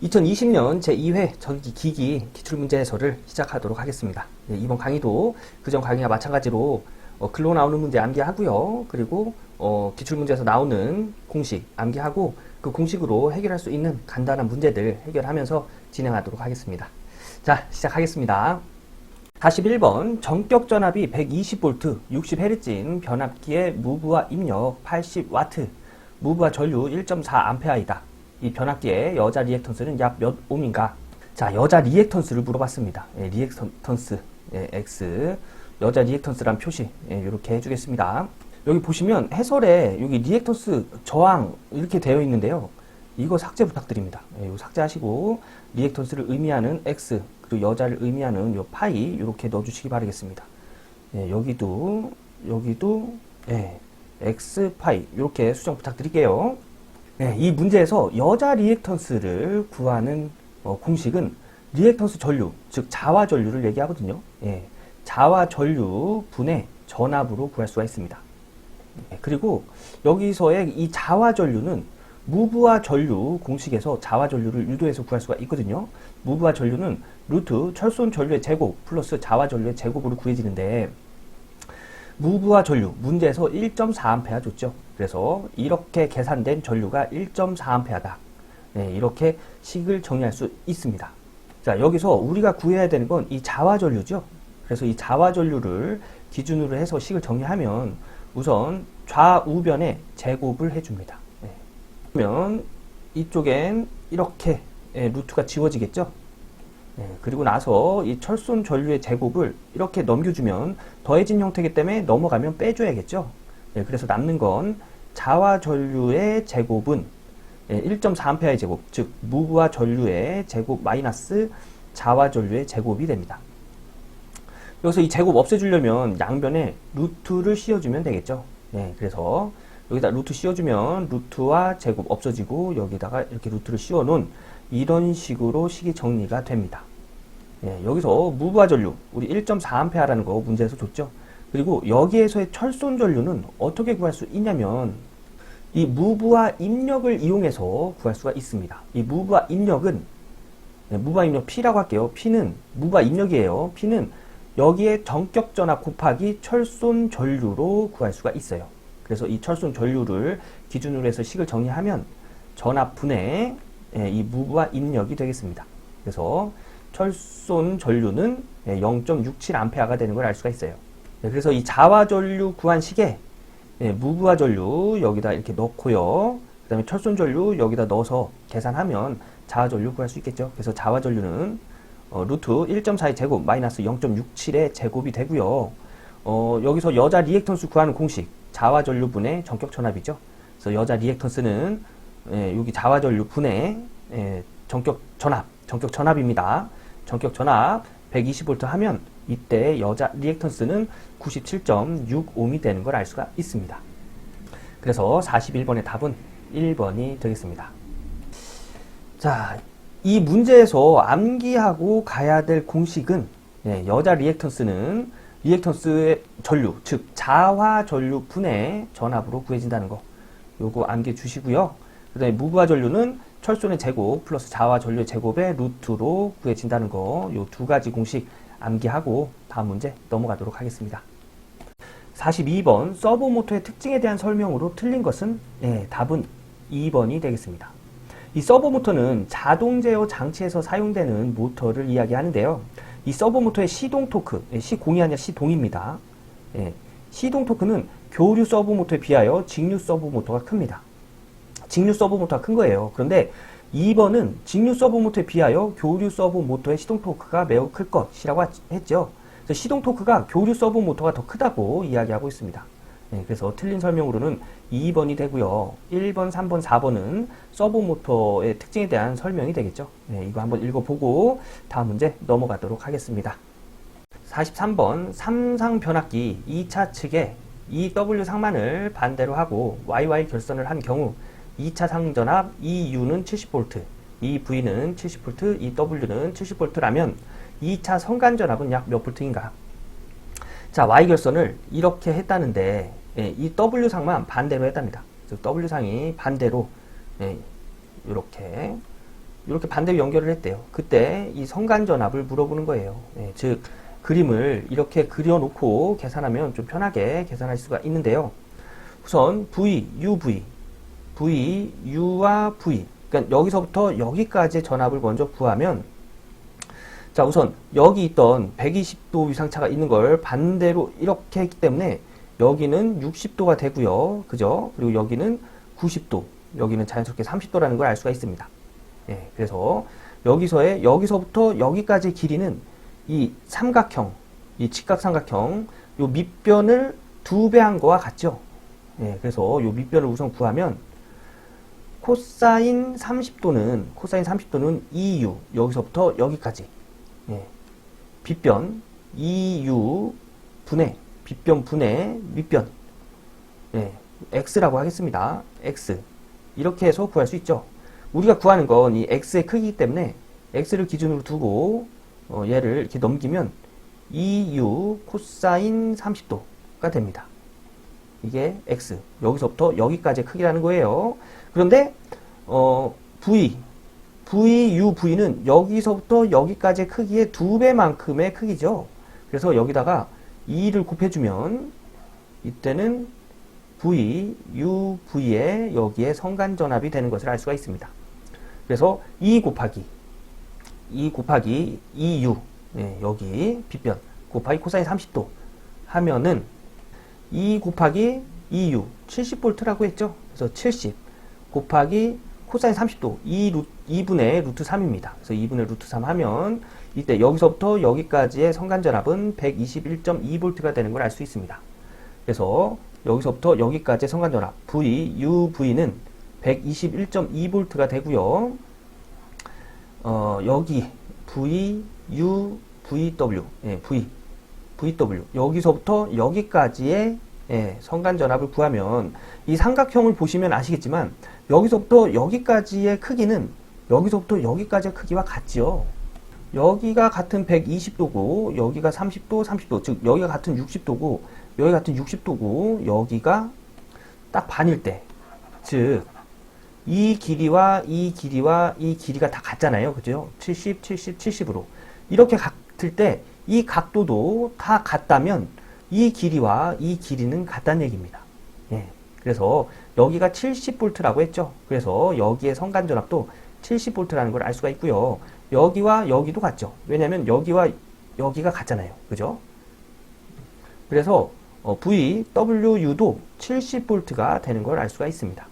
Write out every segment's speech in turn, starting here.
2020년 제2회 전기 기기 기출문제 해설을 시작하도록 하겠습니다. 이번 강의도 그전 강의와 마찬가지로 글로 나오는 문제 암기하고요. 그리고 기출문제에서 나오는 공식 암기하고 그 공식으로 해결할 수 있는 간단한 문제들 해결하면서 진행하도록 하겠습니다. 자, 시작하겠습니다. 41번 전격 전압이 120V 60Hz인 변압기의 무브와 입력 80W, 무브와 전류 1.4A이다. 이 변압기의 여자 리액턴스는 약 몇 옴인가? 자, 여자 리액턴스를 물어봤습니다. 리액턴스 X, 여자 리액턴스란 표시 이렇게 해주겠습니다. 여기 보시면 해설에 여기 리액턴스 저항 이렇게 되어 있는데요. 이거 삭제 부탁드립니다. 이거 삭제하시고 리액턴스를 의미하는 X 그리고 여자를 의미하는 요 파이 이렇게 넣어주시기 바라겠습니다. 여기도 X 파이 이렇게 수정 부탁드릴게요. 이 문제에서 여자 리액턴스를 구하는 공식은 리액턴스 전류, 즉 자화 전류를 얘기하거든요. 자화 전류 분의 전압으로 구할 수가 있습니다. 그리고 여기서의 이 자화 전류는 무브와 전류 공식에서 자화 전류를 유도해서 구할 수가 있거든요. 무브와 전류는 루트 철손 전류의 제곱 플러스 자화 전류의 제곱으로 구해지는데 무브와 전류 문제에서 1.4A 줬죠. 그래서 이렇게 계산된 전류가 1.4A다. 이렇게 식을 정리할 수 있습니다. 자, 여기서 우리가 구해야 되는 건 이 자화 전류죠. 그래서 이 자화 전류를 기준으로 해서 식을 정리하면 우선 좌우변에 제곱을 해줍니다. 그러면 이쪽엔 이렇게 루트가 지워지겠죠. 그리고 나서 이 철손 전류의 제곱을 이렇게 넘겨주면 더해진 형태이기 때문에 넘어가면 빼줘야겠죠. 그래서 남는 건 자화 전류의 제곱은 1.4A의 제곱, 즉 무브와 전류의 제곱 마이너스 자화 전류의 제곱이 됩니다. 여기서 이 제곱 없애주려면 양변에 루트를 씌워주면 되겠죠. 그래서 여기다 루트 씌워주면 루트와 제곱 없어지고 여기다가 이렇게 루트를 씌워놓은 이런 식으로 식이 정리가 됩니다. 여기서 무브와 전류, 우리 1.4A라는 거 문제에서 줬죠. 그리고 여기에서의 철손 전류는 어떻게 구할 수 있냐면 이 무브와 입력을 이용해서 구할 수가 있습니다. 이 무브와 입력은 무브와 입력 P라고 할게요. P는 무브와 입력이에요. P는 여기에 전격 전압 곱하기 철손 전류로 구할 수가 있어요. 그래서 이 철손 전류를 기준으로 해서 식을 정리하면 전압분의 이 무브와 입력이 되겠습니다. 그래서 철손 전류는 0.67A가 되는 걸 알 수가 있어요. 그래서 이 자화 전류 구한 식에 무브와 전류 여기다 이렇게 넣고요. 그 다음에 철손 전류 여기다 넣어서 계산하면 자화 전류 구할 수 있겠죠. 그래서 자화 전류는 루트 1.4의 제곱 마이너스 0.67의 제곱이 되고요. 여기서 여자 리액턴스 구하는 공식 자화 전류 분의 전격 전압이죠. 그래서 여자 리액턴스는 여기 자화 전류 분의 전격 전압입니다. 전격 전압 120V 하면 이때 여자 리액턴스는 97.6옴이 되는 걸 알 수가 있습니다. 그래서 41번의 답은 1번이 되겠습니다. 자, 이 문제에서 암기하고 가야 될 공식은 여자 리액턴스는 리액턴스의 전류, 즉 자화 전류 분의 전압으로 구해진다는 거. 요거 암기해 주시고요. 그 다음에 무브와 전류는 철손의 제곱 플러스 자화 전류의 제곱의 루트로 구해진다는 거. 요 두 가지 공식 암기하고 다음 문제 넘어가도록 하겠습니다. 42번 서브모터의 특징에 대한 설명으로 틀린 것은 답은 2번이 되겠습니다. 이 서브모터는 자동 제어 장치에서 사용되는 모터를 이야기하는데요. 이 서브모터의 시동 토크, 시공이 아니라 시동입니다. 시동 토크는 교류 서브모터에 비하여 직류 서브모터가 큽니다. 직류 서브모터가 큰 거예요. 그런데 2번은 직류 서브모터에 비하여 교류 서브모터의 시동 토크가 매우 클 것이라고 했죠. 그래서 시동 토크가 교류 서브모터가 더 크다고 이야기하고 있습니다. 그래서 틀린 설명으로는 2번이 되고요. 1번, 3번, 4번은 서브모터의 특징에 대한 설명이 되겠죠. 이거 한번 읽어보고 다음 문제 넘어가도록 하겠습니다. 43번 삼상 변압기 2차 측에 EW 상만을 반대로 하고 YY 결선을 한 경우 2차 상전압 EU는 70V, EV는 70V, EW는 70V라면 2차 성간전압은 약 몇 V인가? 자, Y 결선을 이렇게 했다는데 이 W상만 반대로 했답니다. 즉 W상이 반대로 이렇게 이렇게 반대로 연결을 했대요. 그때 이 성간전압을 물어보는 거예요. 예, 즉 그림을 이렇게 그려놓고 계산하면 좀 편하게 계산할 수가 있는데요. 우선 V, UV, V, U와 V. 그러니까 여기서부터 여기까지의 전압을 먼저 구하면, 자, 우선 여기 있던 120도 위상차가 있는 걸 반대로 이렇게 했기 때문에 여기는 60도가 되고요. 그죠? 그리고 여기는 90도, 여기는 자연스럽게 30도라는 걸 알 수가 있습니다. 예, 그래서 여기서부터 여기까지의 길이는 이 삼각형, 이 직각삼각형, 요 밑변을 2배 한 거와 같죠. 예, 그래서 요 밑변을 우선 구하면 코사인 30도는 2u, 여기서부터 여기까지. 예, 빗변 2u 분의 빗변 분의 밑변, 예, x라고 하겠습니다. x 이렇게 해서 구할 수 있죠. 우리가 구하는 건 이 x의 크기이기 때문에 x를 기준으로 두고 얘를 이렇게 넘기면 2u 코사인 30도가 됩니다. 이게 x, 여기서부터 여기까지의 크기라는 거예요. 그런데 VUV는 여기서부터 여기까지의 크기의 2배만큼의 크기죠. 그래서 여기다가 2를 곱해주면 이때는 VUV에 여기에 성간전압이 되는 것을 알 수가 있습니다. 그래서 2 곱하기 2U, 예, 여기 빗변 곱하기 코사인 30도 하면은 2 곱하기 2U 70V라고 했죠. 그래서 70 곱하기 코사인 30도 2분의 루트 3입니다. 그래서 2분의 루트 3 하면 이때 여기서부터 여기까지의 성간전압은 121.2V가 되는 걸 알 수 있습니다. 그래서 여기서부터 여기까지의 성간전압 VUV는 121.2V가 되고요. 여기 VW, 예, VW 여기서부터 여기까지의, 예, 성간전압을 구하면 이 삼각형을 보시면 아시겠지만 여기서부터 여기까지의 크기는 여기서부터 여기까지의 크기와 같죠. 여기가 같은 120도고 여기가 30도, 즉 여기가 같은 60도고 여기가 같은 60도고 여기가 딱 반일 때, 즉 이 길이와 이 길이와 이 길이가 다 같잖아요. 그죠? 70, 70, 70으로 이렇게 같을 때 이 각도도 다 같다면 이 길이와 이 길이는 같다는 얘기입니다. 예. 그래서 여기가 70V라고 했죠. 그래서 여기의 성간전압도 70V라는 걸 알 수가 있고요. 여기와 여기도 같죠. 왜냐하면 여기와 여기가 같잖아요. 그죠? 그래서 VWU도 70V가 되는 걸 알 수가 있습니다.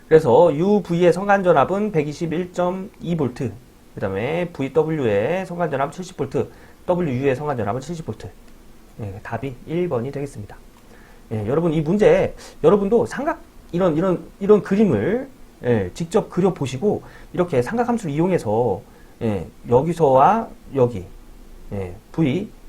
그래서 UV의 성간전압은 121.2V, 그 다음에 VW의 성간전압은 70V, WU의 성간전압은 70V. 예, 답이 1번이 되겠습니다. 예, 여러분 이 문제, 여러분도 이런 그림을, 예, 직접 그려보시고 이렇게 삼각함수를 이용해서, 예, 여기서와 여기, 예,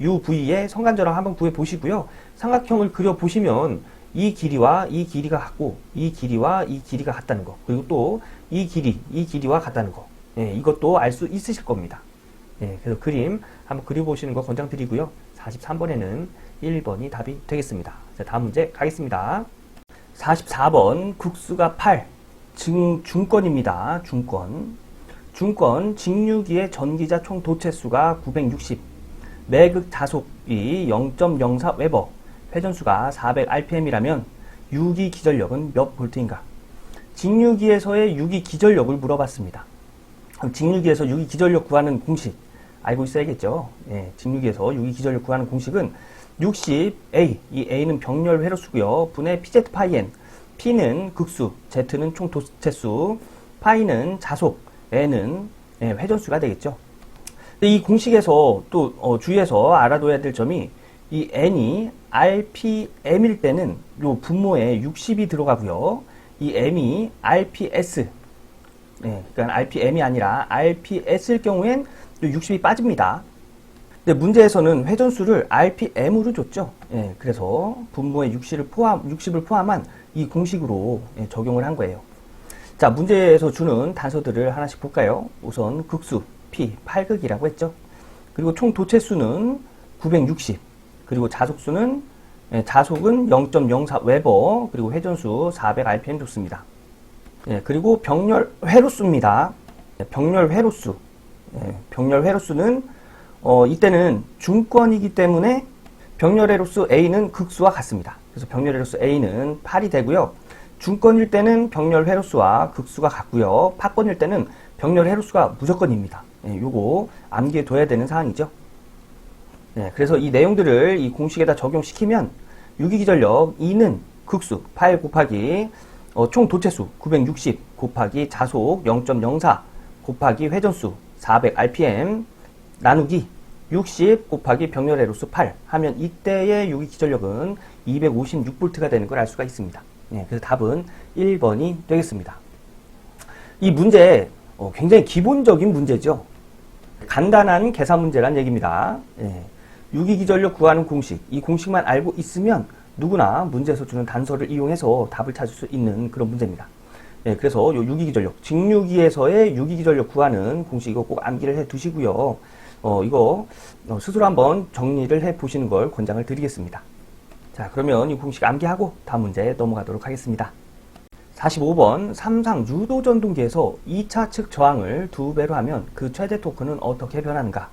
UV의 성간전압 한번 구해보시고요. 삼각형을 그려보시면 이 길이와 이 길이가 같고 이 길이와 이 길이가 같다는 거, 그리고 또 이 길이와 같다는 거, 예, 이것도 알 수 있으실 겁니다. 예, 그래서 그림 한번 그려보시는 거 권장드리고요. 43번에는 1번이 답이 되겠습니다. 자, 다음 문제 가겠습니다. 44번 국수가 8, 중권입니다. 중권 직류기의 전기자 총 도체수가 960, 매극 자속이 0.04웨버, 회전수가 400rpm이라면 유기 기전력은 몇 볼트인가? 직류기에서의 유기 기전력을 물어봤습니다. 그럼 직류기에서 유기 기전력 구하는 공식 알고 있어야겠죠? 예, 직류기에서 유기 기전력 구하는 공식은 60A, 이 A는 병렬 회로수고요. 분의 PZ 파이 N, P는 극수, Z는 총 도체수, 파이는 자속, N은, 예, 회전수가 되겠죠. 근데 이 공식에서 또 주의해서 알아둬야 될 점이, 이 N이 RPM일 때는 요 분모에 60이 들어가고요. 이 M이 RPS, 예, 그러니까 RPM이 아니라 RPS일 경우엔 60이 빠집니다. 근데 문제에서는 회전수를 RPM으로 줬죠. 예, 그래서 분모에 60을 포함한 이 공식으로, 예, 적용을 한 거예요. 자, 문제에서 주는 단서들을 하나씩 볼까요? 우선 극수 P 8극이라고 했죠. 그리고 총 도체수는 960, 그리고 자속수는, 예, 자속은 0.04웨버, 그리고 회전수 400rpm 줬습니다. 예, 그리고 병렬 회로수입니다. 병렬 회로수. 병렬 회로수는 이때는 중권이기 때문에 병렬 회로수 A는 극수와 같습니다. 그래서 병렬 회로수 A는 8이 되고요. 중권일 때는 병렬 회로수와 극수가 같고요. 파권일 때는 병렬 회로수가 무조건입니다. 요거 암기해 둬야 되는 사항이죠. 그래서 이 내용들을 이 공식에다 적용시키면 유기기전력 E는 극수 8 곱하기 총 도체수 960 곱하기 자속 0.04 곱하기 회전수 400rpm 나누기 60 곱하기 병렬 회로수 8 하면 이때의 유기기전력은 256V가 되는 걸 알 수가 있습니다. 그래서 답은 1번이 되겠습니다. 이 문제 굉장히 기본적인 문제죠. 간단한 계산 문제란 얘기입니다. 유기기전력 구하는 공식, 이 공식만 알고 있으면 누구나 문제에서 주는 단서를 이용해서 답을 찾을 수 있는 그런 문제입니다. 그래서 요 유기기전력, 직류기에서의 유기기전력 구하는 공식 이거 꼭 암기를 해 두시고요. 이거 스스로 한번 정리를 해 보시는 걸 권장을 드리겠습니다. 자, 그러면 이 공식 암기하고 다음 문제 넘어가도록 하겠습니다. 45번 삼상 유도전동기에서 2차 측 저항을 2배로 하면 그 최대 토크는 어떻게 변하는가?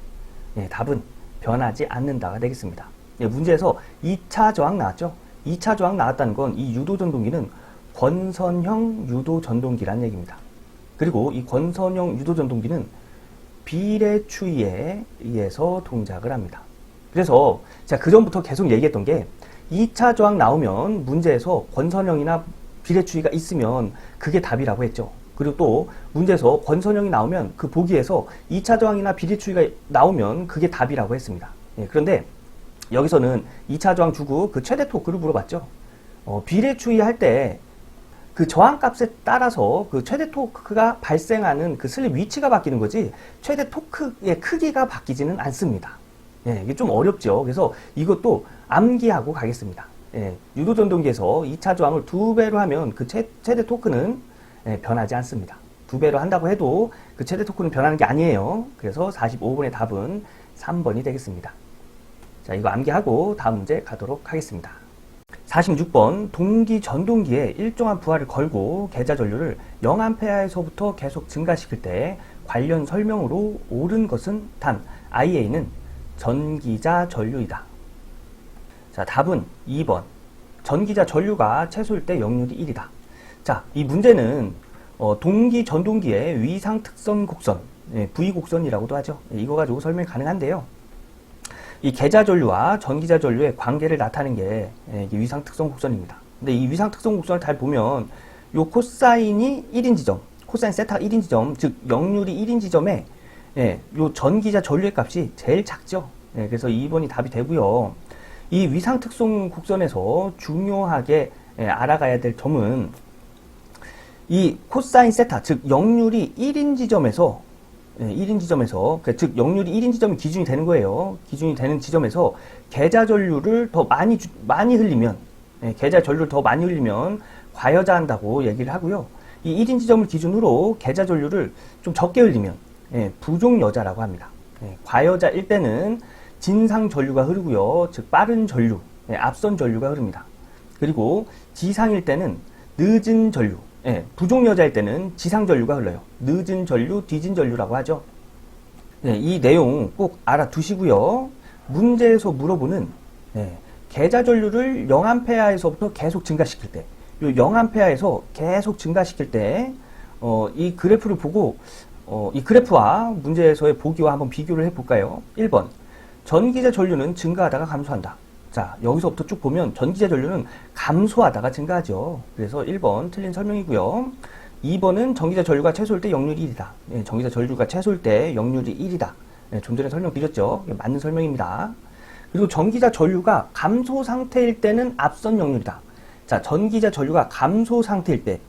답은 변하지 않는다가 되겠습니다. 문제에서 2차 저항 나왔죠? 2차 저항 나왔다는 건 이 유도전동기는 권선형 유도전동기란 얘기입니다. 그리고 이 권선형 유도전동기는 비례추위에 의해서 동작을 합니다. 그래서 제가 그전부터 계속 얘기했던 게 2차 저항 나오면 문제에서 권선형이나 비례추위가 있으면 그게 답이라고 했죠. 그리고 또 문제에서 권선형이 나오면 그 보기에서 2차 저항이나 비례추위가 나오면 그게 답이라고 했습니다. 그런데 여기서는 2차 저항 주고 그 최대 토크를 물어봤죠. 비례추위 할 때 그 저항값에 따라서 그 최대 토크가 발생하는 그 슬립 위치가 바뀌는 거지 최대 토크의 크기가 바뀌지는 않습니다. 이게 좀 어렵죠. 그래서 이것도 암기하고 가겠습니다. 유도전동기에서 2차 저항을 2배로 하면 그 최대 토크는 변하지 않습니다. 2배로 한다고 해도 그 최대 토크는 변하는 게 아니에요. 그래서 45번의 답은 3번이 되겠습니다. 자, 이거 암기하고 다음 문제 가도록 하겠습니다. 46번 동기 전동기에 일정한 부하를 걸고 계좌 전류를 0A에서부터 계속 증가시킬 때 관련 설명으로 옳은 것은 단 IA는 전기자 전류이다. 자, 답은 2번. 전기자 전류가 최소일 때 역률이 1이다. 자, 이 문제는 동기 전동기의 위상 특성 곡선, V 곡선이라고도 하죠. 이거 가지고 설명이 가능한데요. 이 계좌 전류와 전기자 전류의 관계를 나타내는 게 위상 특성 곡선입니다. 근데 이 위상 특성 곡선을 잘 보면 요 코사인이 1인 지점, 코사인 세타가 1인 지점, 즉 역률이 1인 지점에 요 전기자 전류의 값이 제일 작죠. 그래서 2번이 답이 되고요. 이 위상 특성 곡선에서 중요하게 알아가야 될 점은 이 코사인 세타, 즉 역률이 1인 지점에서 1인 지점에서, 즉 역률이 1인 지점이 기준이 되는 거예요. 기준이 되는 지점에서 계좌 전류를 더 많이 흘리면, 계좌 전류를 더 많이 흘리면 과여자한다고 얘기를 하고요. 이 1인 지점을 기준으로 계좌 전류를 좀 적게 흘리면 부종여자라고 합니다. 과여자일 때는 진상 전류가 흐르고요. 즉 빠른 전류, 앞선 전류가 흐릅니다. 그리고 지상일 때는 늦은 전류, 부종여자일 때는 지상 전류가 흘러요. 늦은 전류, 뒤진 전류라고 하죠. 이 내용 꼭 알아두시고요. 문제에서 물어보는 계좌 전류를 0A에서부터 계속 증가시킬 때, 요 0A에서 계속 증가시킬 때, 이 그래프를 보고 이 그래프와 문제에서의 보기와 한번 비교를 해볼까요? 1번, 전기자 전류는 증가하다가 감소한다. 자, 여기서부터 쭉 보면 전기자 전류는 감소하다가 증가하죠. 그래서 1번 틀린 설명이고요. 2번은 전기자 전류가 최소일 때 역률이 1이다. 전기자 전류가 최소일 때 역률이 1이다. 좀 전에 설명드렸죠. 맞는 설명입니다. 그리고 전기자 전류가 감소 상태일 때는 앞선 역률이다. 자, 전기자 전류가 감소 상태일 때,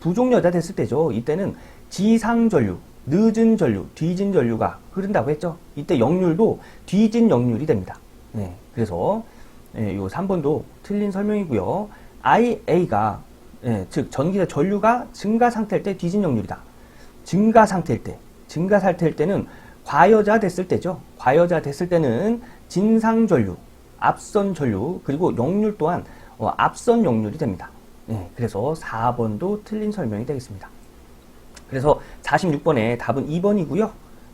부종여자 됐을 때죠. 이때는 지상 전류, 늦은 전류, 뒤진 전류가 흐른다고 했죠. 이때 역률도 뒤진 역률이 됩니다. 그래서 요 3번도 틀린 설명이고요. IA가 즉 전기자 전류가 증가 상태일 때 뒤진 역률이다. 증가 상태일 때는 과여자 됐을 때죠. 과여자 됐을 때는 진상 전류, 앞선 전류, 그리고 역률 또한 앞선 역률이 됩니다. 그래서 4번도 틀린 설명이 되겠습니다. 그래서 46번의 답은 2번이고요.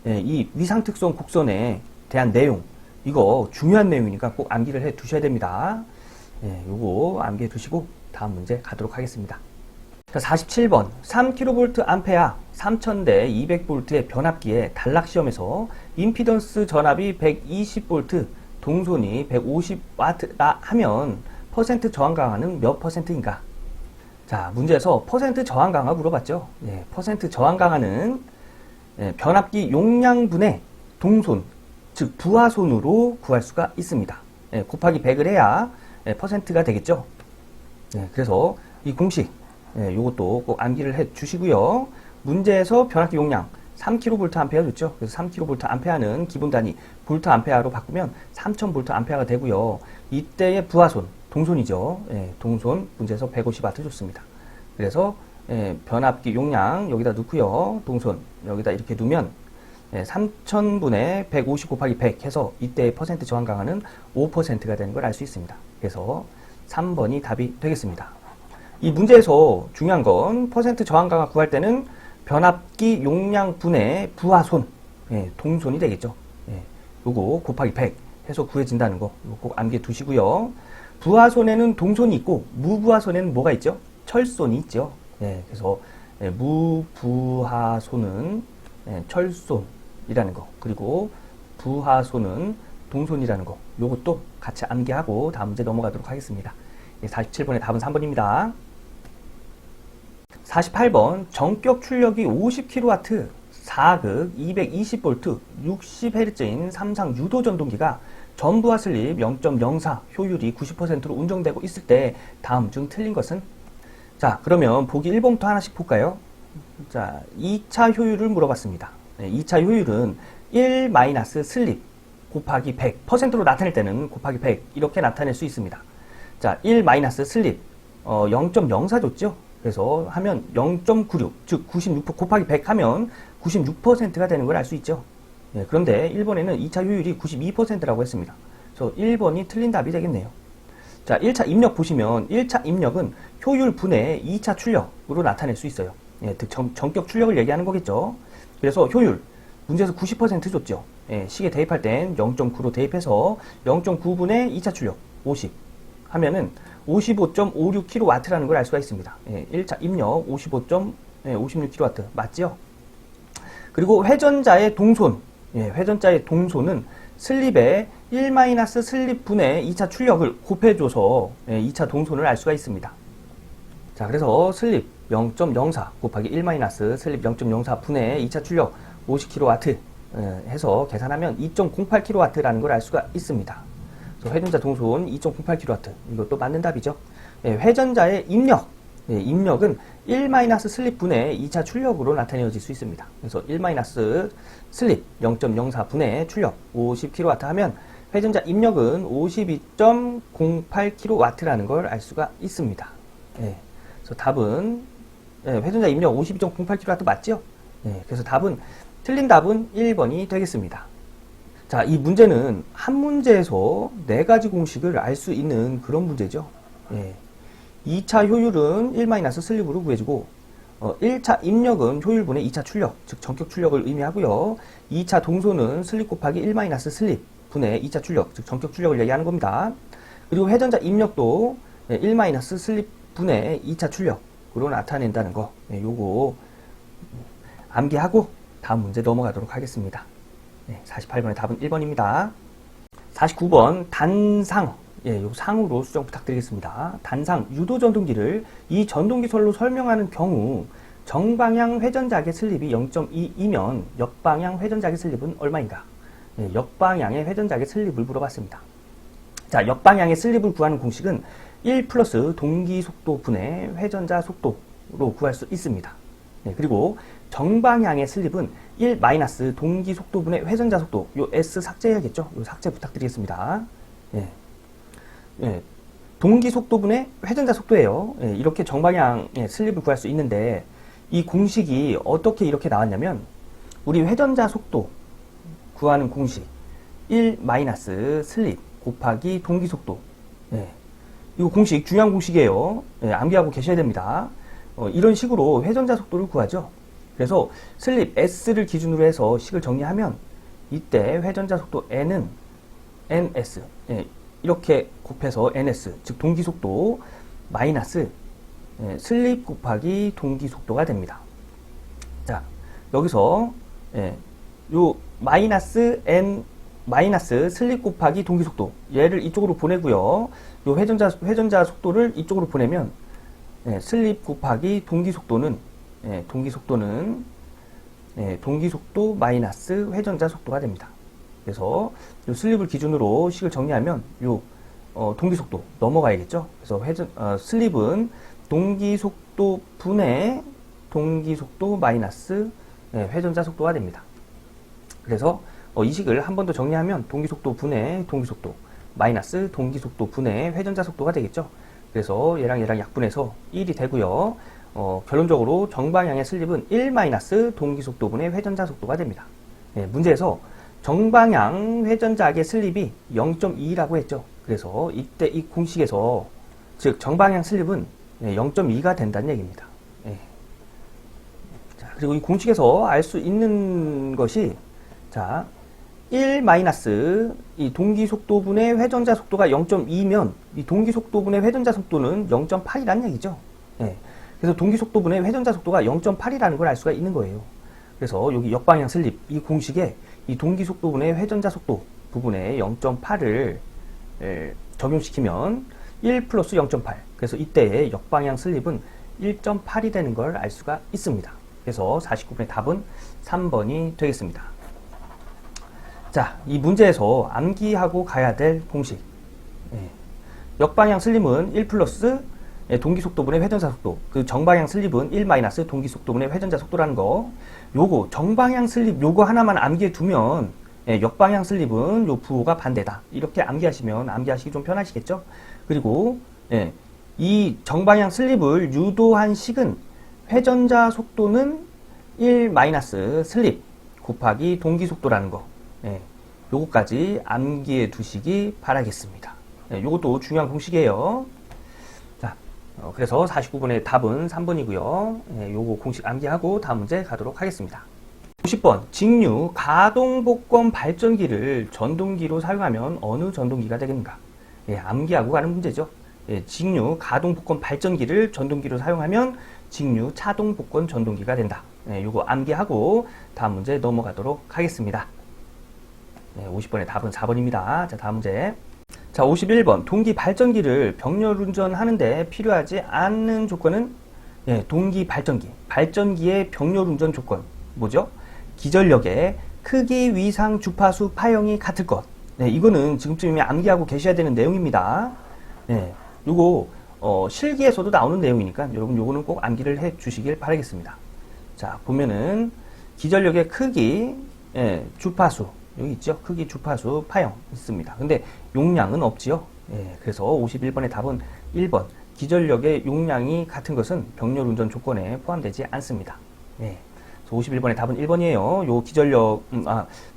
예, 이 위상특성 곡선에 대한 내용, 이거 중요한 내용이니까 꼭 암기를 해 두셔야 됩니다. 예, 요거 암기해 두시고 다음 문제 가도록 하겠습니다. 자, 47번 3kV 암페아 3000대 200V의 변압기의 단락시험에서 임피던스 전압이 120V, 동선이 150W라 하면 퍼센트 저항 강화는 몇 퍼센트인가? 자, 문제에서 퍼센트 저항 강화 물어봤죠. 예, 퍼센트 저항 강화는 변압기 용량분의 동선, 즉 부하손으로 구할 수가 있습니다. 예, 곱하기 100을 해야 퍼센트가 되겠죠. 예, 그래서 이 공식 요것도 꼭 암기를 해 주시고요. 문제에서 변압기 용량 3kVA 줬죠. 그래서 3kVA는 기본 단위 볼트암페어로 바꾸면 3000V가 되고요. 이때의 부하손, 동손이죠. 예, 동손 문제에서 150W 줬습니다. 그래서 변압기 용량 여기다 넣고요. 동손 여기다 이렇게 두면 3000분의 150 곱하기 100 해서 이때의 퍼센트 저항 강화는 5%가 되는 걸 알 수 있습니다. 그래서 3번이 답이 되겠습니다. 이 문제에서 중요한 건 퍼센트 저항 강화 구할 때는 변압기 용량 분의 부하손, 동손이 되겠죠. 요거 곱하기 100 해서 구해진다는 거 꼭 암기해 두시고요. 부하손에는 동손이 있고 무부하손에는 뭐가 있죠? 철손이 있죠. 그래서 무부하손은 철손이라는 거, 그리고 부하손은 동손이라는 거, 요것도 같이 암기하고 다음 문제 넘어가도록 하겠습니다. 47번의 답은 3번입니다. 48번 전격 출력이 50kW, 4극 220V, 60Hz인 삼상 유도 전동기가 전부하 슬립 0.04 효율이 90%로 운전되고 있을 때 다음 중 틀린 것은? 자, 그러면 보기 1번부터 하나씩 볼까요? 자, 2차 효율을 물어봤습니다. 2차 효율은 1 마이너스 슬립 곱하기 100, 퍼센트로 나타낼 때는 곱하기 100 이렇게 나타낼 수 있습니다. 자, 1 마이너스 슬립 0.04 줬죠? 그래서 하면 0.96, 즉 96% 곱하기 100 하면 96%가 되는 걸 알 수 있죠. 그런데 1번에는 2차 효율이 92%라고 했습니다. 그래서 1번이 틀린 답이 되겠네요. 자, 1차 입력 보시면 1차 입력은 효율 분의 2차 출력으로 나타낼 수 있어요. 즉 전격 출력을 얘기하는 거겠죠. 그래서 효율, 문제에서 90% 줬죠. 시계 대입할 땐 0.9로 대입해서 0.9분의 2차 출력 50 하면은 55.56kW라는 걸 알 수가 있습니다. 1차 입력 56kW 맞죠? 그리고 회전자의 동손, 회전자의 동손은 슬립의 1- 슬립 분의 2차 출력을 곱해줘서 2차 동손을 알 수가 있습니다. 자, 그래서 슬립 0.04 곱하기 1- 슬립 0.04 분의 2차 출력 50kW 해서 계산하면 2.08kW라는 걸 알 수가 있습니다. 그래서 회전자 동손 2.08kW, 이것도 맞는 답이죠. 회전자의 입력, 입력은 1- 슬립 분의 2차 출력으로 나타내어질 수 있습니다. 그래서 1- 슬립 0.04 분의 출력 50kW 하면 회전자 입력은 52.08kW라는 걸 알 수가 있습니다. 그래서 답은 회전자 입력 52.08kW 맞죠? 그래서 답은 틀린 답은 1번이 되겠습니다. 자, 이 문제는 한 문제에서 4가지 공식을 알 수 있는 그런 문제죠. 2차 효율은 1- 슬립으로 구해주고 1차 입력은 효율분의 2차 출력, 즉 전격 출력을 의미하고요. 2차 동선은 슬립 곱하기 1- 슬립 분의 2차 출력, 즉 전격 출력을 얘기하는 겁니다. 그리고 회전자 입력도 1- 슬립 분의 2차 출력으로 나타낸다는 거, 요거 암기하고 다음 문제 넘어가도록 하겠습니다. 48번의 답은 1번입니다. 49번 단상, 요 상으로 수정 부탁드리겠습니다. 단상 유도 전동기를 이 전동기설로 설명하는 경우 정방향 회전작의 슬립이 0.2이면 역방향 회전작의 슬립은 얼마인가? 역방향의 회전작의 슬립을 물어봤습니다. 자, 역방향의 슬립을 구하는 공식은 1 플러스 동기 속도 분의 회전자 속도로 구할 수 있습니다. 그리고 정방향의 슬립은 1 마이너스 동기 속도분의 회전자 속도, 요 S 삭제해야겠죠? 요 삭제 부탁드리겠습니다. 동기 속도분의 회전자 속도예요. 이렇게 정방향의 슬립을 구할 수 있는데 이 공식이 어떻게 이렇게 나왔냐면 우리 회전자 속도 구하는 공식 1 마이너스 슬립 곱하기 동기 속도, 이 공식 중요한 공식이에요. 암기하고 계셔야 됩니다. 이런 식으로 회전자 속도를 구하죠. 그래서 슬립 S를 기준으로 해서 식을 정리하면 이때 회전자 속도 N은 NS, 이렇게 곱해서 NS, 즉 동기속도 마이너스 슬립 곱하기 동기속도가 됩니다. 자, 여기서 요 마이너스 N 마이너스 슬립 곱하기 동기속도, 얘를 이쪽으로 보내고요. 요 회전자 속도를 이쪽으로 보내면 슬립 곱하기 동기속도는 동기속도 마이너스 회전자 속도가 됩니다. 그래서 요 슬립을 기준으로 식을 정리하면 요 동기속도 넘어가야겠죠. 그래서 슬립은 동기속도 분의 동기속도 마이너스 회전자 속도가 됩니다. 그래서 이 식을 한 번 더 정리하면 동기속도 분의 동기속도 마이너스 동기속도 분의 회전자 속도가 되겠죠. 그래서 얘랑 약분해서 1이 되고요. 결론적으로 정방향의 슬립은 1 마이너스 동기속도 분의 회전자 속도가 됩니다. 문제에서 정방향 회전자의 슬립이 0.2라고 했죠. 그래서 이때 이 공식에서 즉 정방향 슬립은 0.2가 된다는 얘기입니다. 자, 그리고 이 공식에서 알 수 있는 것이, 자, 1 마이너스 이 동기속도분의 회전자 속도가 0.2면 이 동기속도분의 회전자 속도는 0.8이라는 얘기죠. 그래서 동기속도분의 회전자 속도가 0.8이라는 걸 알 수가 있는 거예요. 그래서 여기 역방향 슬립 이 공식에 이 동기속도분의 회전자 속도 부분에 0.8을 적용시키면 1 플러스 0.8, 그래서 이때의 역방향 슬립은 1.8이 되는 걸 알 수가 있습니다. 그래서 49번의 답은 3번이 되겠습니다. 자, 이 문제에서 암기하고 가야 될 공식. 역방향 슬립은 1 플러스 동기속도분의 회전자 속도, 그 정방향 슬립은 1 마이너스 동기속도분의 회전자 속도라는 거, 요거 정방향 슬립 요거 하나만 암기해 두면 역방향 슬립은 요 부호가 반대다, 이렇게 암기하시면 암기하시기 좀 편하시겠죠. 그리고 이 정방향 슬립을 유도한 식은 회전자 속도는 1 마이너스 슬립 곱하기 동기속도라는 거, 요거까지 암기해 두시기 바라겠습니다. 요것도 중요한 공식이에요. 자, 그래서 49번의 답은 3번이고요. 요거 공식 암기하고 다음 문제 가도록 하겠습니다. 50번, 직류 가동복권 발전기를 전동기로 사용하면 어느 전동기가 되겠는가? 암기하고 가는 문제죠. 직류 가동복권 발전기를 전동기로 사용하면 직류 차동복권 전동기가 된다. 요거 암기하고 다음 문제 넘어가도록 하겠습니다. 50번의 답은 4번입니다. 자, 다음 문제. 자, 51번. 동기 발전기를 병렬 운전하는데 필요하지 않는 조건은 동기 발전기. 발전기의 병렬 운전 조건. 뭐죠? 기전력의 크기, 위상, 주파수, 파형이 같을 것. 이거는 지금쯤이면 암기하고 계셔야 되는 내용입니다. 요거 실기에서도 나오는 내용이니까 여러분 요거는 꼭 암기를 해 주시길 바라겠습니다. 자, 보면은 기전력의 크기, 주파수 여기 있죠. 크기, 주파수, 파형 있습니다. 근데 용량은 없지요. 그래서 51번의 답은 1번. 기전력의 용량이 같은 것은 병렬 운전 조건에 포함되지 않습니다. 그래서 51번의 답은 1번이에요. 요 기전력,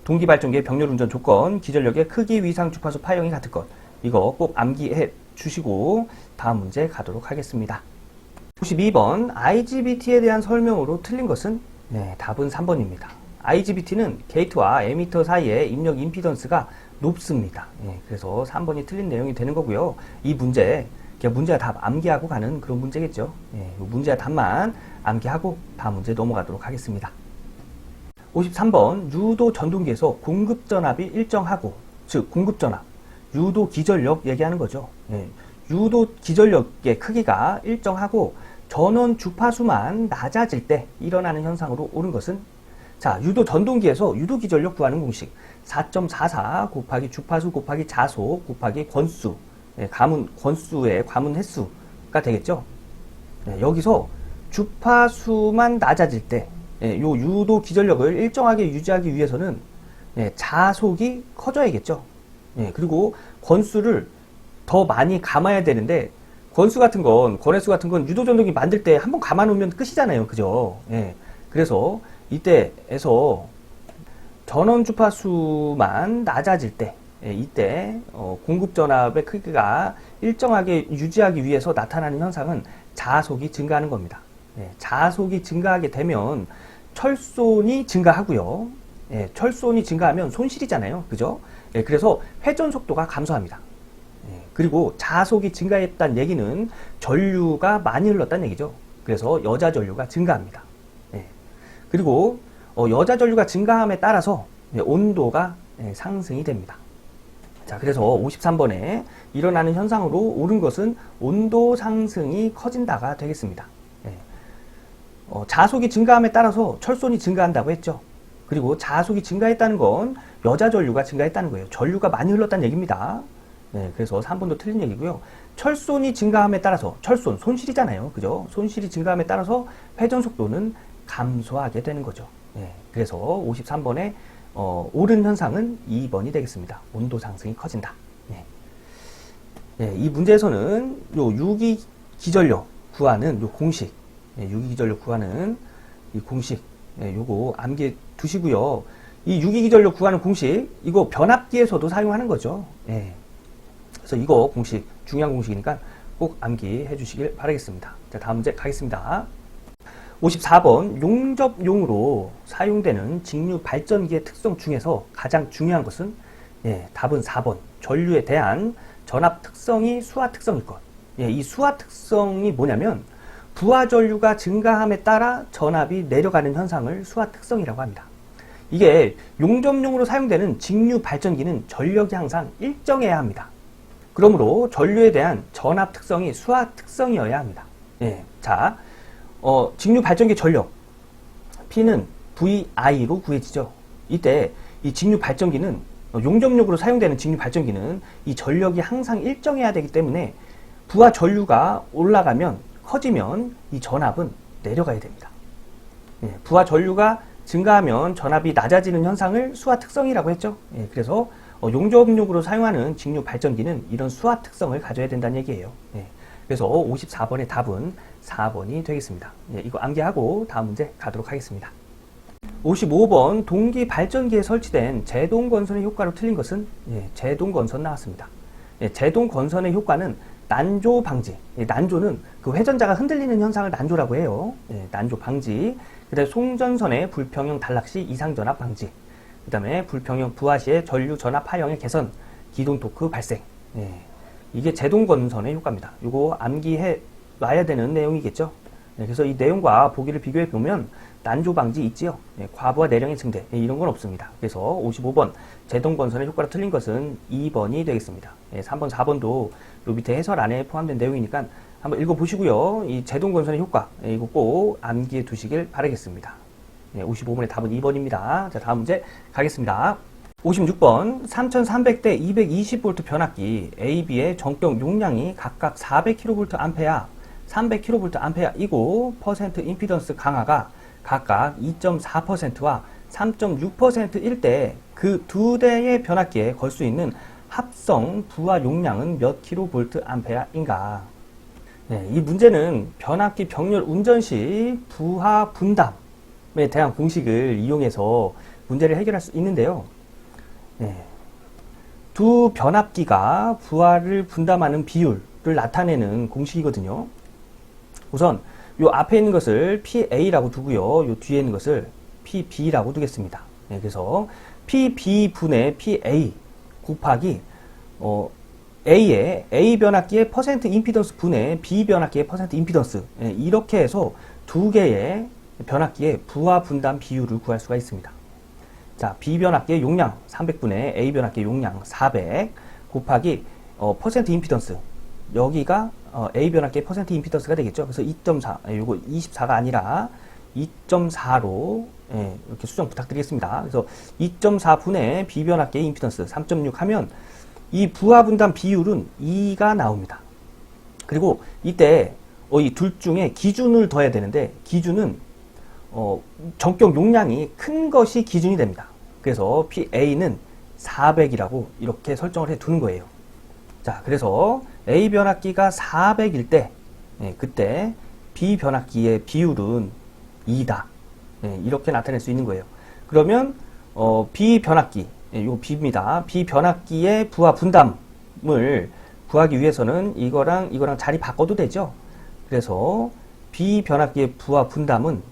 동기 발전기의 병렬 운전 조건, 기전력의 크기, 위상, 주파수, 파형이 같을 것. 이거 꼭 암기해 주시고 다음 문제 가도록 하겠습니다. 52번. IGBT에 대한 설명으로 틀린 것은 답은 3번입니다. IGBT는 게이트와 에미터 사이의 입력 임피던스가 높습니다. 그래서 3번이 틀린 내용이 되는 거고요. 이 문제, 문제와 답 암기하고 가는 그런 문제겠죠. 문제와 답만 암기하고 다음 문제 넘어가도록 하겠습니다. 53번. 유도 전동기에서 공급전압이 일정하고, 즉 공급전압, 유도 기전력 얘기하는 거죠. 유도 기전력의 크기가 일정하고 전원 주파수만 낮아질 때 일어나는 현상으로 옳은 것은, 자, 유도 전동기에서 유도 기전력 구하는 공식 4.44 곱하기 주파수 곱하기 자속 곱하기 권수, 권수의 과문 횟수가 되겠죠. 여기서 주파수만 낮아질 때 요 유도 기전력을 일정하게 유지하기 위해서는 자속이 커져야겠죠. 그리고 권수를 더 많이 감아야 되는데, 권수 같은 건, 권횟수 같은 건 유도 전동기 만들 때 한번 감아 놓으면 끝이잖아요. 그죠? 그래서 이때에서 전원 주파수만 낮아질 때, 이때 공급 전압의 크기가 일정하게 유지하기 위해서 나타나는 현상은 자속이 증가하는 겁니다. 자속이 증가하게 되면 철손이 증가하고요. 예, 철손이 증가하면 손실이잖아요. 그죠? 예, 그래서 회전 속도가 감소합니다. 예, 그리고 자속이 증가했다는 얘기는 전류가 많이 흘렀다는 얘기죠. 그래서 여자 전류가 증가합니다. 예, 그리고 여자 전류가 증가함에 따라서 온도가 상승이 됩니다. 자, 그래서 53번에 일어나는 현상으로 옳은 것은 온도 상승이 커진다가 되겠습니다. 예. 자속이 증가함에 따라서 철손이 증가한다고 했죠. 그리고 자속이 증가했다는 건 여자 전류가 증가했다는 거예요. 전류가 많이 흘렀다는 얘기입니다. 예, 그래서 3번도 틀린 얘기고요. 철손이 증가함에 따라서, 철손, 손실이잖아요. 그죠? 손실이 증가함에 따라서 회전 속도는 감소하게 되는 거죠. 예, 그래서 53번에 옳은 현상은 2번이 되겠습니다. 온도 상승이 커진다. 예. 예, 이 문제에서는 요 유기기전력 구하는 요 공식, 예, 유기기전력 구하는 이 공식, 예, 요거 암기해 두시고요. 이 유기기전력 구하는 공식, 이거 변압기에서도 사용하는 거죠. 예. 그래서 이거 공식, 중요한 공식이니까 꼭 암기해 주시길 바라겠습니다. 자, 다음 문제 가겠습니다. 54번 용접용으로 사용되는 직류 발전기의 특성 중에서 가장 중요한 것은 답은 4번 전류에 대한 전압 특성이 수하 특성일 것. 이 수하 특성이 뭐냐면 부하 전류가 증가함에 따라 전압이 내려가는 현상을 수하 특성이라고 합니다. 이게 용접용으로 사용되는 직류 발전기는 전력이 항상 일정해야 합니다. 그러므로 전류에 대한 전압 특성이 수하 특성이어야 합니다. 자, 직류 발전기 전력 P는 VI로 구해지죠. 이때 이 직류 발전기는 용접용으로 사용되는 직류 발전기는 이 전력이 항상 일정해야 되기 때문에 부하 전류가 올라가면 커지면 이 전압은 내려가야 됩니다. 부하 전류가 증가하면 전압이 낮아지는 현상을 수하 특성이라고 했죠. 그래서 용접용으로 사용하는 직류 발전기는 이런 수하 특성을 가져야 된다는 얘기예요. 그래서 54번의 답은 4번이 되겠습니다. 이거 암기하고 다음 문제 가도록 하겠습니다. 55번 동기 발전기에 설치된 제동 건선의 효과로 틀린 것은 제동 건선 나왔습니다. 제동 건선의 효과는 난조 방지. 난조는 그 회전자가 흔들리는 현상을 난조라고 해요. 난조 방지. 그 다음에 송전선의 불평형 단락 시 이상 전압 방지. 그 다음에 불평형 부하 시의 전류 전압 하형의 개선, 기동 토크 발생. 이게 제동 건선의 효과입니다. 이거 암기해 놔야 되는 내용이겠죠. 그래서 이 내용과 보기를 비교해 보면 난조 방지 있지요. 과부하 내령의 증대 이런 건 없습니다. 그래서 55번 제동 건선의 효과로 틀린 것은 2번이 되겠습니다. 3번, 4번도 요 밑에 해설 안에 포함된 내용이니까 한번 읽어보시고요. 이 제동 건선의 효과 이거 꼭 암기해 두시길 바라겠습니다. 55번의 답은 2번입니다. 자, 다음 문제 가겠습니다. 56번 3300대 220V 변압기 A, B의 전격 용량이 각각 400kVA, 300kVA 이고 임피던스 강화가 각각 2.4%와 3.6%일 때 그 두 대의 변압기에 걸 수 있는 합성 부하 용량은 몇 kVA인가? 이 문제는 변압기 병렬 운전 시 부하 분담에 대한 공식을 이용해서 문제를 해결할 수 있는데요. 두 변압기가 부하를 분담하는 비율을 나타내는 공식이거든요. 우선 요 앞에 있는 것을 PA라고 두고요. 요 뒤에 있는 것을 PB라고 두겠습니다. 그래서 PB 분의 PA 곱하기 A의 A 변압기의 퍼센트 임피던스 분의 B 변압기의 퍼센트 임피던스 이렇게 해서 두 개의 변압기의 부하 분담 비율을 구할 수가 있습니다. 자, B 변압기의 용량 300분의 A 변압기의 용량 400 곱하기 퍼센트 임피던스 여기가 A 변압기의 퍼센트 임피던스가 되겠죠. 그래서 2.4 요거 24가 아니라 2.4로 이렇게 수정 부탁드리겠습니다. 그래서 2.4분의 B 변압기의 임피던스 3.6 하면 이 부하 분담 비율은 2가 나옵니다. 그리고 이때 이 둘 중에 기준을 둬야 되는데 기준은 전격 용량이 큰 것이 기준이 됩니다. 그래서 PA는 400이라고 이렇게 설정을 해 두는 거예요. 자, 그래서 A 변압기가 400일 때 그때 B 변압기의 비율은 2다. 이렇게 나타낼 수 있는 거예요. 그러면 B 변압기, 요 B입니다. B 변압기의 부하 분담을 구하기 위해서는 이거랑 자리 바꿔도 되죠. 그래서 B 변압기의 부하 분담은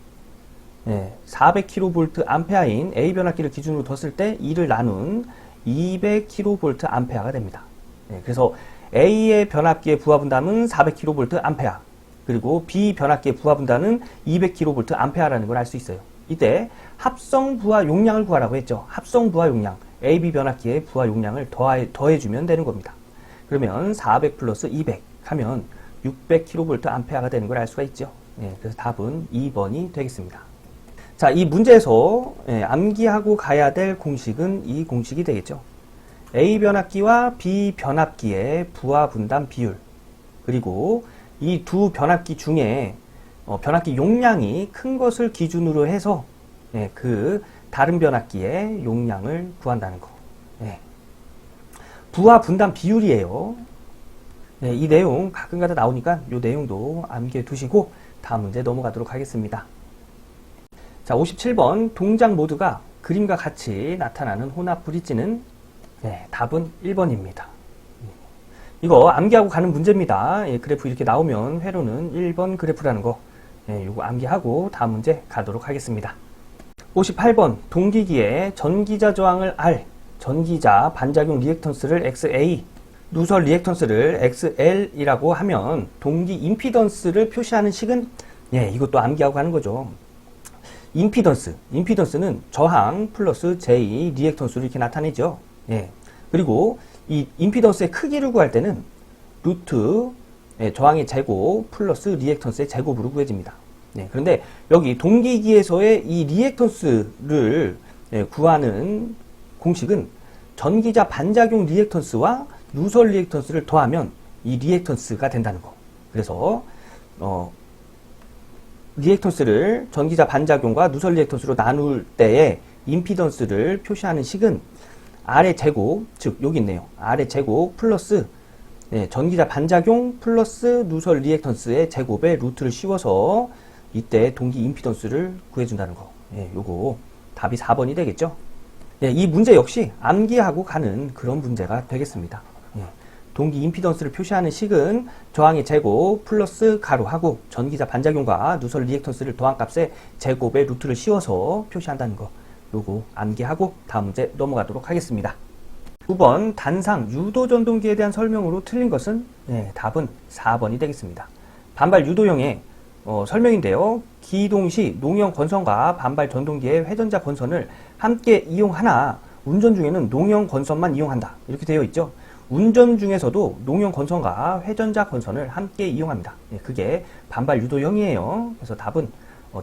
400kV 암페어인 A 변압기를 기준으로 뒀을 때 이를 나눈 200kV 암페어가 됩니다. 그래서 A의 변압기의 부하 분담은 400kV 암페어, 그리고 B 변압기의 부하 분담은 200kV 암페어라는 걸 알 수 있어요. 이때 합성 부하 용량을 구하라고 했죠. 합성 부하 용량, AB 변압기의 부하 용량을 더해주면 되는 겁니다. 그러면 400 플러스 200 하면 600kV 암페어가 되는 걸 알 수가 있죠. 그래서 답은 2번이 되겠습니다. 자, 이 문제에서 암기하고 가야 될 공식은 이 공식이 되겠죠. A 변압기와 B 변압기의 부하 분담 비율, 그리고 이 두 변압기 중에 변압기 용량이 큰 것을 기준으로 해서 그 다른 변압기의 용량을 구한다는 거. 부하 분담 비율이에요. 이 내용 가끔가다 나오니까 이 내용도 암기해 두시고 다음 문제 넘어가도록 하겠습니다. 자, 57번 동작 모두가 그림과 같이 나타나는 혼합 브릿지는 답은 1번입니다. 이거 암기하고 가는 문제입니다. 그래프 이렇게 나오면 회로는 1번 그래프라는 거 이거 암기하고 다음 문제 가도록 하겠습니다. 58번 동기기의 전기자 저항을 R, 전기자 반작용 리액턴스를 XA, 누설 리액턴스를 XL이라고 하면 동기 임피던스를 표시하는 식은 이것도 암기하고 가는 거죠. 임피던스는 저항 플러스 J 리액턴스로 이렇게 나타내죠. 그리고 이 임피던스의 크기를 구할 때는 루트 저항의 제곱 플러스 리액턴스의 제곱으로 구해집니다. 그런데 여기 동기기에서의 이 리액턴스를 구하는 공식은 전기자 반작용 리액턴스와 누설 리액턴스를 더하면 이 리액턴스가 된다는 거. 그래서 리액턴스를 전기자 반작용과 누설 리액턴스로 나눌 때의 임피던스를 표시하는 식은 R의 제곱, 즉 여기 있네요. R의 제곱 플러스 전기자 반작용 플러스 누설 리액턴스의 제곱에 루트를 씌워서 이때 동기 임피던스를 구해준다는 거. 요거 답이 4번이 되겠죠. 이 문제 역시 암기하고 가는 그런 문제가 되겠습니다. 동기 임피던스를 표시하는 식은 저항의 제곱 플러스 가로하고 전기자 반작용과 누설 리액턴스를 더한 값에 제곱에 루트를 씌워서 표시한다는 거. 요거 암기하고 다음 문제 넘어가도록 하겠습니다. 9번 단상 유도 전동기에 대한 설명으로 틀린 것은 답은 4번이 되겠습니다. 반발 유도형의 설명인데요. 기동 시 농형 건선과 반발 전동기의 회전자 건선을 함께 이용하나 운전 중에는 농형 건선만 이용한다. 이렇게 되어 있죠. 운전 중에서도 농형 건선과 회전자 건선을 함께 이용합니다. 그게 반발 유도형이에요. 그래서 답은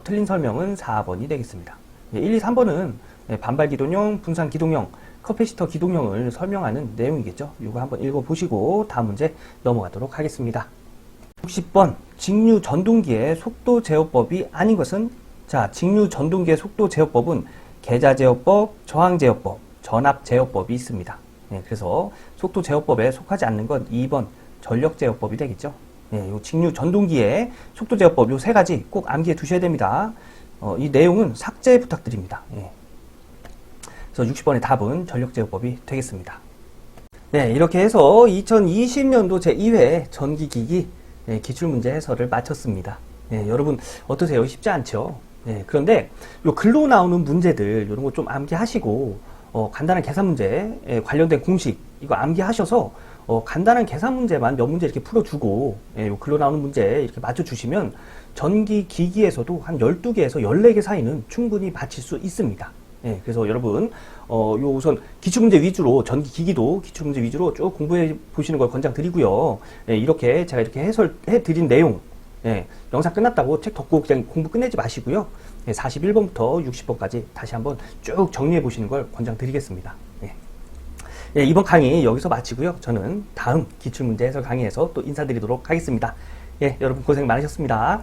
틀린 설명은 4번이 되겠습니다. 1, 2, 3번은 반발 기동형, 분산 기동형, 커패시터 기동형을 설명하는 내용이겠죠. 이거 한번 읽어보시고 다음 문제 넘어가도록 하겠습니다. 60번 직류 전동기의 속도 제어법이 아닌 것은? 자, 직류 전동기의 속도 제어법은 계자 제어법, 저항 제어법, 전압 제어법이 있습니다. 그래서 속도 제어법에 속하지 않는 건 2번 전력 제어법이 되겠죠. 요 직류 전동기의 속도 제어법 요 세 가지 꼭 암기해 두셔야 됩니다. 이 내용은 삭제 부탁드립니다. 그래서 60번의 답은 전력 제어법이 되겠습니다. 이렇게 해서 2020년도 제2회 전기기기 기출문제 해설을 마쳤습니다. 여러분 어떠세요? 쉽지 않죠? 그런데 요 글로 나오는 문제들 이런 거 좀 암기하시고 간단한 계산 문제 관련된 공식 이거 암기하셔서 간단한 계산 문제만 몇 문제 이렇게 풀어주고 요 글로 나오는 문제 이렇게 맞춰주시면 전기 기기에서도 한 12개에서 14개 사이는 충분히 맞힐 수 있습니다. 그래서 여러분 요 우선 기출문제 위주로 전기 기기도 기출문제 위주로 쭉 공부해 보시는 걸 권장드리고요. 이렇게 제가 이렇게 해설해 드린 내용 영상 끝났다고 책 덮고 그냥 공부 끝내지 마시고요. 41번부터 60번까지 다시 한번 쭉 정리해 보시는 걸 권장드리겠습니다. 이번 강의 여기서 마치고요. 저는 다음 기출문제 해설 강의에서 또 인사드리도록 하겠습니다. 여러분 고생 많으셨습니다.